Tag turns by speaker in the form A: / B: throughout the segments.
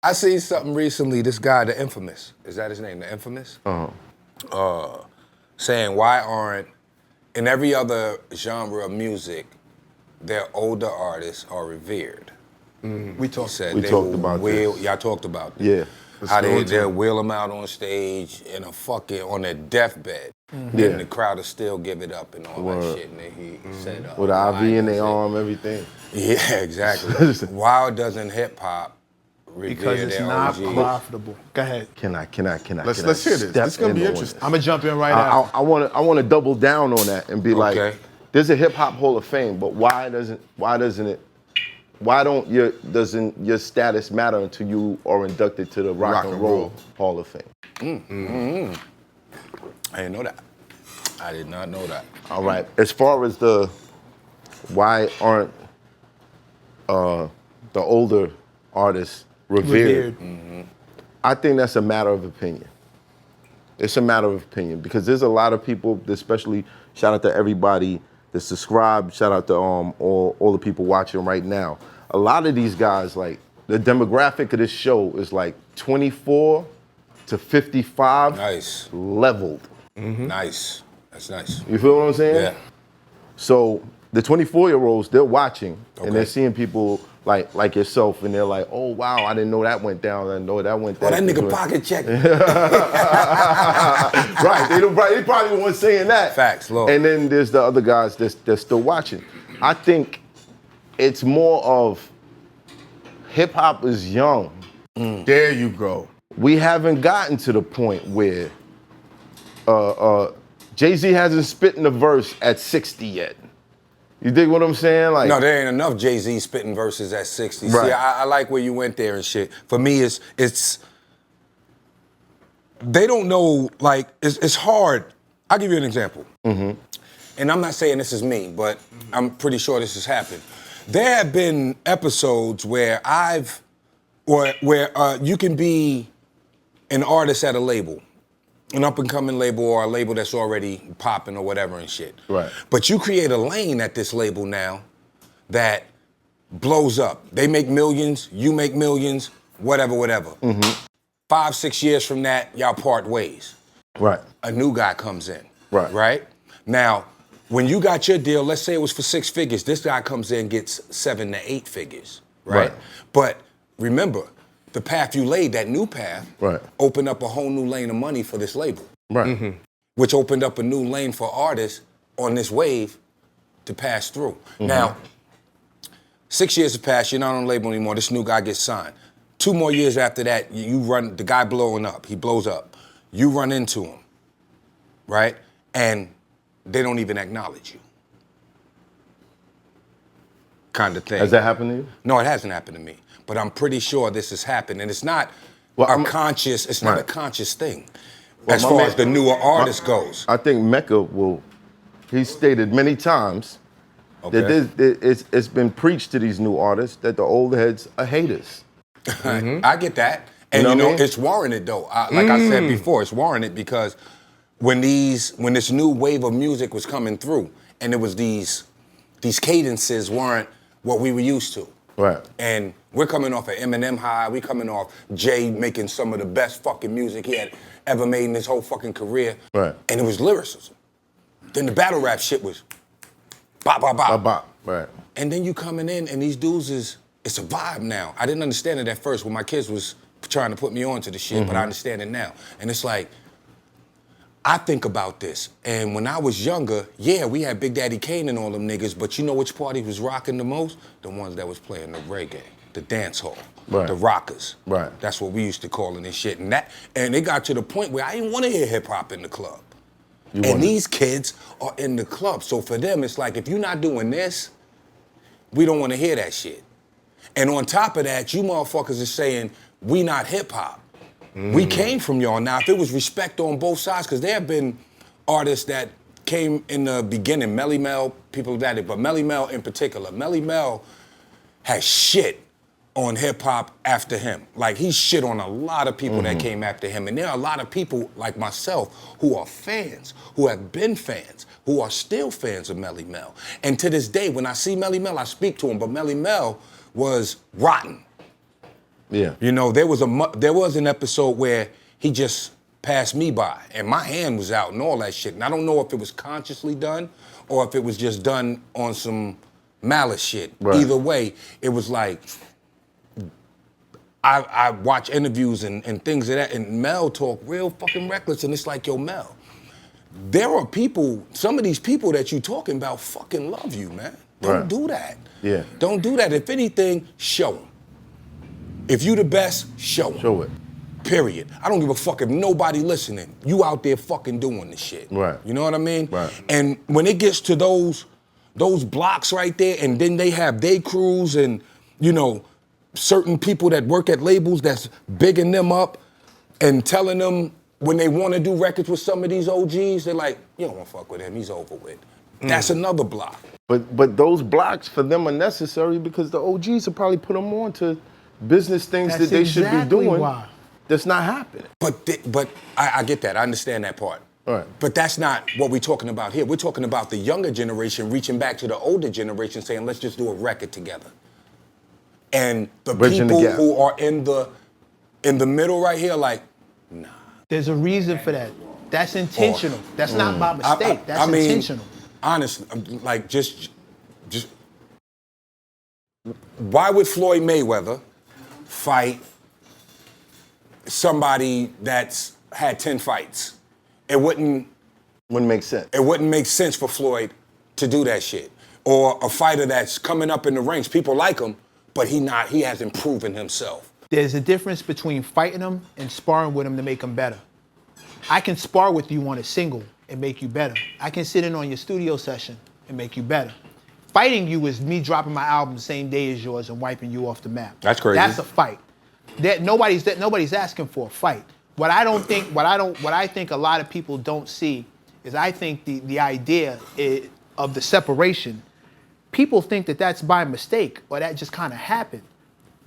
A: I seen something recently, this guy, the Infamous, is that his name, the Infamous? Saying why aren't, in every other genre of music, their older artists are revered.
B: We talked
A: about this. Y'all talked about this.
C: Yeah.
A: How they'll wheel them out on stage in on their deathbed. And the crowd will still give it up and all that shit. And then he said,
C: with the IV in their arm, everything.
A: Yeah, exactly. Why doesn't hip hop revere
B: because it's
A: their
B: not
A: OG?
B: profitable. Go ahead.
C: Let's
D: hear this. This is gonna be interesting.
B: I'm gonna jump in right now.
C: I want to double down on that and be like, there's a hip hop Hall of Fame, but doesn't your status matter until you are inducted to the Rock and Roll Hall of Fame?
A: I didn't know that. I did not know that.
C: All right. As far as why aren't the older artists revered? I think that's a matter of opinion. It's a matter of opinion because there's a lot of people, especially shout out to everybody that's subscribed, shout out to all the people watching right now. A lot of these guys, like the demographic of this show is like 24 to 55 leveled.
A: Nice. That's nice.
C: You feel what I'm saying?
A: Yeah.
C: So the 24-year-olds, they're watching and they're seeing people like yourself, and they're like, oh wow, I didn't know that went down. I didn't know that went down.
A: Oh, that nigga pocket check.
C: Right. They probably weren't saying that.
A: Facts, Lord.
C: And then there's the other guys that's still watching. I think it's more of hip hop is young.
D: There you go.
C: We haven't gotten to the point where Jay-Z hasn't spit in a verse at 60 yet. You dig what I'm saying? Like,
A: no, there ain't enough Jay-Z spitting verses at 60.
C: Right.
A: See, I like where you went there and shit. For me, it's they don't know, like, it's hard. I'll give you an example. And I'm not saying this is me, but I'm pretty sure this has happened. There have been episodes where you can be an artist at a label, an up-and-coming label or a label that's already popping or whatever and shit.
C: Right.
A: But you create a lane at this label now that blows up. They make millions, you make millions, whatever. 5, 6 years from that, y'all part ways.
C: Right.
A: A new guy comes in.
C: Right.
A: Right? Now, when you got your deal, let's say it was for 6 figures, this guy comes in and gets 7 to 8 figures. Right? But remember, the path you laid, that new path, opened up a whole new lane of money for this label.
C: Right.
A: Which opened up a new lane for artists on this wave to pass through. Now, 6 years have passed, you're not on the label anymore, this new guy gets signed. 2 more years after that, you run, the guy blowing up, he blows up. You run into him, right? And they don't even acknowledge you. Kind of thing.
C: Has that happened to you?
A: No, it hasn't happened to me. But I'm pretty sure this has happened, and it's not
C: Well,
A: a
C: I'm-
A: conscious. It's not a conscious thing,
C: Well,
A: as
C: my
A: far
C: man-
A: as the newer artist goes.
C: I think MECC he's stated many times that it's been preached to these new artists that the old heads are haters.
A: I get that, and you know it's warranted though. Like I said before, it's warranted because when this new wave of music was coming through, and it was these cadences weren't what we were used to.
C: Right.
A: And we're coming off of Eminem high. We coming off Jay making some of the best fucking music he had ever made in his whole fucking career.
C: Right.
A: And it was lyricism. Then the battle rap shit was bop, bop, bop.
C: Bop, bop. Right.
A: And then you coming in and these dudes it's a vibe now. I didn't understand it at first when my kids was trying to put me on to the shit, but I understand it now. And it's like, I think about this, and when I was younger, yeah, we had Big Daddy Kane and all them niggas, but you know which party was rocking the most? The ones that was playing the reggae, the dance hall, the rockers.
C: Right.
A: That's what we used to call it and shit. And it got to the point where I didn't want to hear hip hop in the club. These kids are in the club, so for them, it's like, if you're not doing this, we don't want to hear that shit. And on top of that, you motherfuckers are saying, we not hip hop. We came from y'all. Now, if it was respect on both sides, because there have been artists that came in the beginning, Melle, people like that, but Melle in particular. Melle has shit on hip hop after him. Like, he shit on a lot of people that came after him. And there are a lot of people like myself who are fans, who have been fans, who are still fans of Melle. And to this day, when I see Melle, I speak to him, but Melle was rotten.
C: Yeah.
A: You know, there was an episode where he just passed me by, and my hand was out and all that shit. And I don't know if it was consciously done or if it was just done on some malice shit.
C: Right.
A: Either way, it was like, I watch interviews and things of that, and Mel talk real fucking reckless, and it's like, yo, Mel, there are people, some of these people that you talking about fucking love you, man. Don't do that.
C: Yeah.
A: Don't do that. If anything, show them. If you the best, show them.
C: Show it.
A: Period. I don't give a fuck if nobody listening. You out there fucking doing this shit.
C: Right.
A: You know what I mean?
C: Right.
A: And when it gets to those blocks right there, and then they have day crews and, you know, certain people that work at labels that's bigging them up and telling them when they want to do records with some of these OGs, they're like, you don't want to fuck with him, he's over with. That's another block.
C: But those blocks for them are necessary because the OGs will probably put them on to business things that they should be doing.
B: Why.
C: That's not happening.
A: But I get that. I understand that part.
C: Right.
A: But that's not what we're talking about here. We're talking about the younger generation reaching back to the older generation saying, let's just do a record together. And the
C: Bridging the
A: people
C: gap.
A: who are in the middle right here, like, nah.
B: There's a reason for that. That's intentional. That's not by mistake. That's intentional.
A: Honestly, like just why would Floyd Mayweather fight somebody that's had 10 fights? It wouldn't
C: make sense.
A: It wouldn't make sense for Floyd to do that shit. Or a fighter that's coming up in the ranks, people like him, but he hasn't proven himself.
B: There's a difference between fighting them and sparring with them to make them better. I can spar with you on a single and make you better. I can sit in on your studio session and make you better. Fighting you is me dropping my album the same day as yours and wiping you off the map.
A: That's crazy.
B: That's a fight. Nobody's asking for a fight. What I think a lot of people don't see is I think the idea of the separation, people think that that's by mistake or that just kind of happened.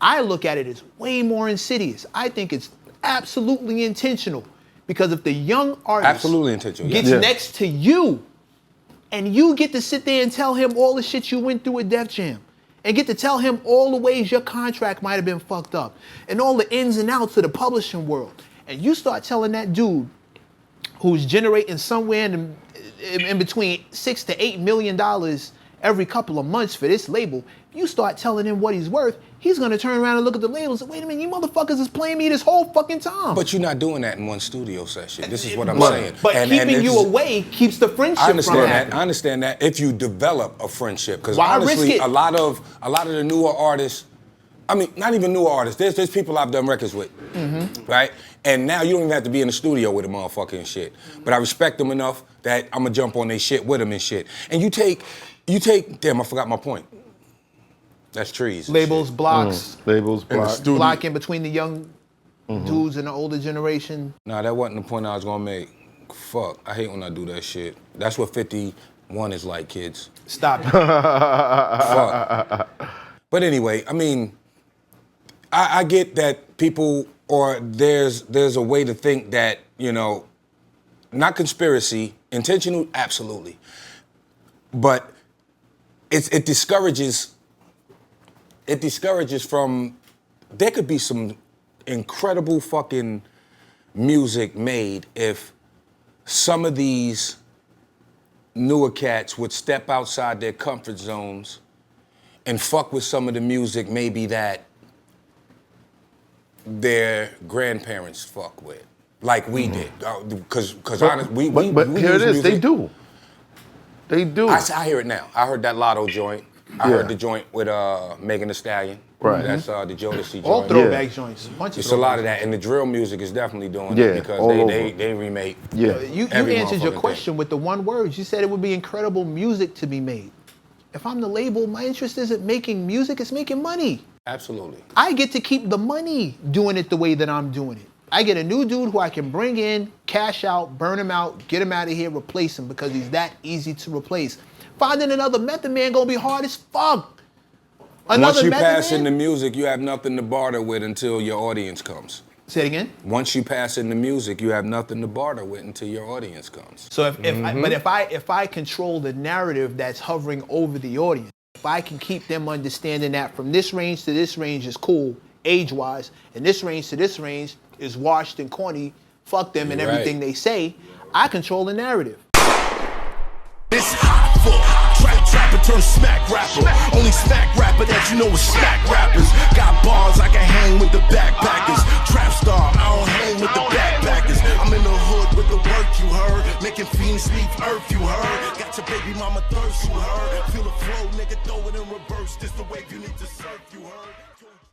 B: I look at it as way more insidious. I think it's absolutely intentional because if the young artist gets next to you and you get to sit there and tell him all the shit you went through at Def Jam and get to tell him all the ways your contract might have been fucked up and all the ins and outs of the publishing world, and you start telling that dude who's generating somewhere in between $6 to $8 million every couple of months for this label, you start telling him what he's worth, he's gonna turn around and look at the label and say, wait a minute, you motherfuckers is playing me this whole fucking time.
A: But you're not doing that in one studio session. This is what I'm saying.
B: But keeping you away keeps the friendship from happening.
A: I understand that if you develop a friendship. Because
B: Why
A: honestly,
B: risk it?
A: a lot of the newer artists, I mean, not even newer artists, there's people I've done records with, right? And now you don't even have to be in the studio with a motherfucker and shit. But I respect them enough that I'm gonna jump on their shit with them and shit. And you take, damn, I forgot my point. That's trees.
B: Labels, blocks.
C: Labels, blocks.
B: Block in between the young dudes and the older generation.
A: Nah, that wasn't the point I was gonna make. Fuck, I hate when I do that shit. That's what 51 is like, kids.
B: Stop it.
A: Fuck. But anyway, I mean, I get that people, or there's a way to think that, you know, not conspiracy, intentional, absolutely. But it discourages from, there could be some incredible fucking music made if some of these newer cats would step outside their comfort zones and fuck with some of the music maybe that their grandparents fuck with, like we did. Because honestly, we
C: here it is, they do. They do.
A: I hear it now. I heard that Lotto joint. I heard the joint with Megan Thee Stallion.
C: Right.
A: That's the Jodeci joint.
B: All throwback joints.
A: It's a lot of that, and the drill music is definitely doing it because they remake.
B: Yeah. You answered your question with the one word. You said it would be incredible music to be made. If I'm the label, my interest isn't making music, it's making money.
A: Absolutely.
B: I get to keep the money doing it the way that I'm doing it. I get a new dude who I can bring in, cash out, burn him out, get him out of here, replace him because he's that easy to replace. Finding another Method Man gonna be hard as fuck.
A: Once you pass in the music, you have nothing to barter with until your audience comes.
B: Say it again?
A: Once you pass in the music, you have nothing to barter with until your audience comes.
B: So if I control the narrative that's hovering over the audience, if I can keep them understanding that from this range to this range is cool, age-wise, and this range to this range is washed and corny. Fuck them and everything they say. I control the narrative.
E: It's hot for trapper turn smack rapper. Only smack rapper that you know is smack rappers. Got bars I can hang with the backpackers. Trap star, I don't hang with the backpackers. I'm in the hood with the work you heard. Making fiends leave earth you heard. Got your baby mama thirst you heard. Feel the flow, nigga, throw it in reverse. This the wave you need to surf you heard.